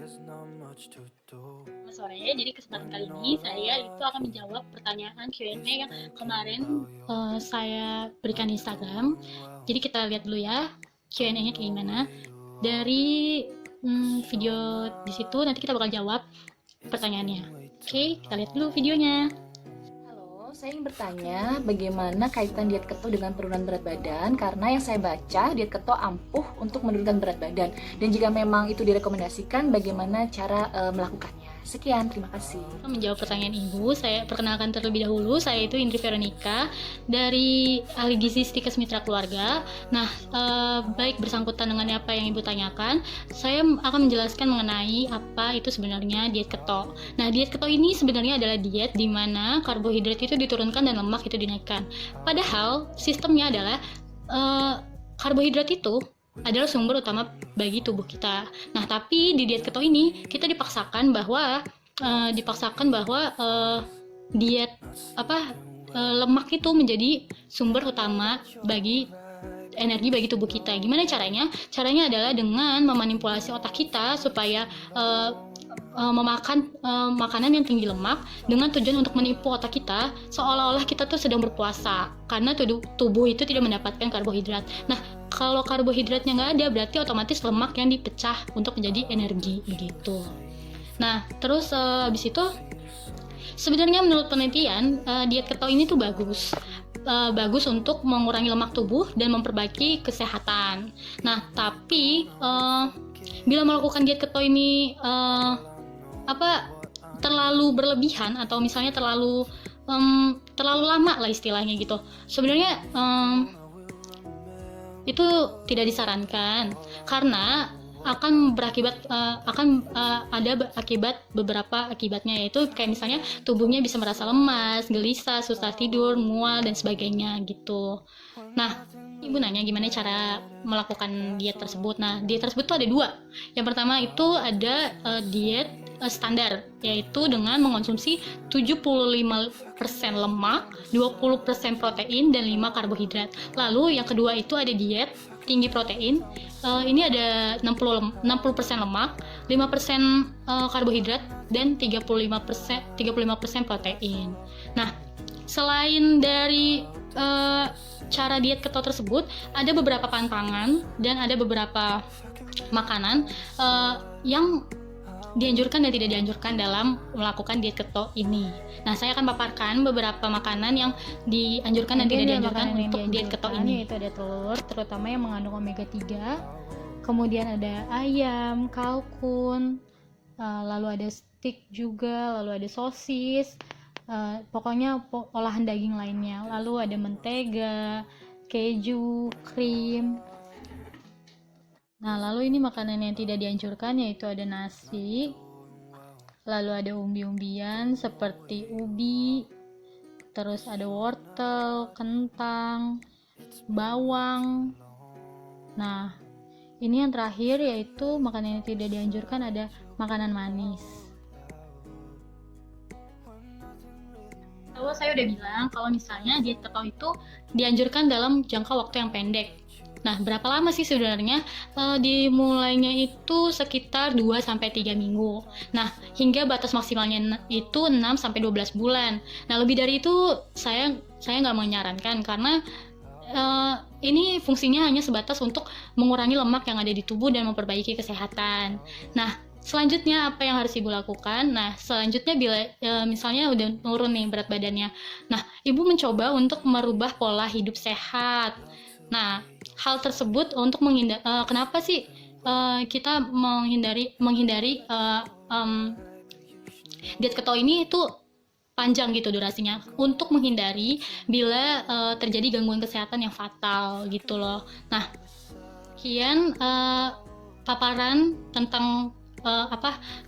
Selamat sore, jadi kesempatan kali ini saya itu akan menjawab pertanyaan Q&A yang kemarin saya berikan di Instagram. Jadi kita lihat dulu ya Q&A-nya kayak gimana. Dari video di situ nanti kita bakal jawab pertanyaannya. Oke, kita lihat dulu videonya. Halo, saya ingin bertanya bagaimana kaitan diet keto dengan penurunan berat badan, karena yang saya baca diet keto ampuh untuk menurunkan berat badan, dan jika memang itu direkomendasikan bagaimana cara melakukannya. Sekian, terima kasih. Menjawab pertanyaan Ibu, saya perkenalkan terlebih dahulu, saya itu Indri Veronica dari Ahli Gizi Stikes Mitra Keluarga. Nah, baik bersangkutan dengan apa yang Ibu tanyakan, saya akan menjelaskan mengenai apa itu sebenarnya diet keto. Nah, diet keto ini sebenarnya adalah diet di mana karbohidrat itu diturunkan dan lemak itu dinaikkan. Padahal sistemnya adalah karbohidrat itu adalah sumber utama bagi tubuh kita. Nah, tapi di diet keto ini kita dipaksakan bahwa diet lemak itu menjadi sumber utama bagi energi bagi tubuh kita. Gimana caranya? Caranya adalah dengan memanipulasi otak kita supaya memakan makanan yang tinggi lemak dengan tujuan untuk menipu otak kita seolah-olah kita tuh sedang berpuasa karena tubuh itu tidak mendapatkan karbohidrat. Nah, kalau karbohidratnya nggak ada berarti otomatis lemak yang dipecah untuk menjadi energi begitu. Nah, terus habis itu sebenarnya menurut penelitian diet keto ini tuh bagus untuk mengurangi lemak tubuh dan memperbaiki kesehatan. Nah, tapi bila melakukan diet keto ini terlalu berlebihan atau misalnya terlalu lama lah istilahnya gitu, sebenarnya itu tidak disarankan karena akan berakibat ada beberapa akibatnya, yaitu kayak misalnya tubuhnya bisa merasa lemas, gelisah, susah tidur, mual dan sebagainya gitu. Nah, Ibu nanya gimana cara melakukan diet tersebut. Nah, diet tersebut tuh ada dua. Yang pertama itu ada diet standar, yaitu dengan mengonsumsi 75% lemak, 20% protein, dan 5 karbohidrat. Lalu yang kedua itu ada diet tinggi protein. Ini ada 60% lemak, 5% karbohidrat, dan 35% protein. Nah, selain dari cara diet keto tersebut, ada beberapa pantangan dan ada beberapa makanan yang dianjurkan dan tidak dianjurkan dalam melakukan diet keto ini. Nah, saya akan paparkan beberapa makanan yang dianjurkan dan tidak dianjurkan untuk diet keto ini. Yaitu ada telur, terutama yang mengandung omega 3. Kemudian ada ayam, kalkun, lalu ada steak juga, lalu ada sosis, pokoknya olahan daging lainnya. Lalu ada mentega, keju, krim. Nah, lalu ini makanan yang tidak dianjurkan yaitu ada nasi, lalu ada umbi-umbian seperti ubi, terus ada wortel, kentang, bawang. Nah, ini yang terakhir yaitu makanan yang tidak dianjurkan ada makanan manis. Lalu saya udah bilang kalau misalnya diet keto itu dianjurkan dalam jangka waktu yang pendek. Nah, berapa lama sih sebenarnya? Dimulainya itu sekitar 2-3 minggu. Nah, hingga batas maksimalnya itu 6-12 bulan. Nah, lebih dari itu saya nggak menyarankan karena ini fungsinya hanya sebatas untuk mengurangi lemak yang ada di tubuh dan memperbaiki kesehatan. Nah, selanjutnya apa yang harus Ibu lakukan? Nah, selanjutnya bila misalnya udah turun nih berat badannya. Nah, Ibu mencoba untuk merubah pola hidup sehat. Nah, hal tersebut untuk kenapa sih kita menghindari diet keto ini itu panjang gitu durasinya, untuk menghindari bila terjadi gangguan kesehatan yang fatal gitu loh. Nah, sekian paparan tentang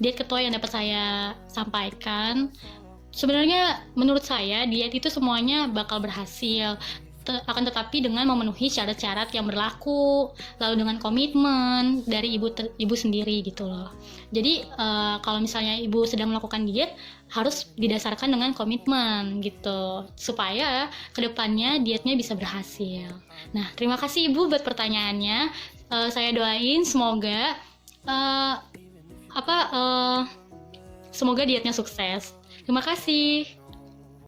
diet keto yang dapat saya sampaikan. Sebenarnya menurut saya diet itu semuanya bakal berhasil, akan tetapi dengan memenuhi syarat-syarat yang berlaku, lalu dengan komitmen dari ibu sendiri gitu loh. Jadi kalau misalnya ibu sedang melakukan diet, harus didasarkan dengan komitmen gitu, supaya kedepannya dietnya bisa berhasil. Nah, terima kasih Ibu buat pertanyaannya. Saya doain semoga semoga dietnya sukses. Terima kasih.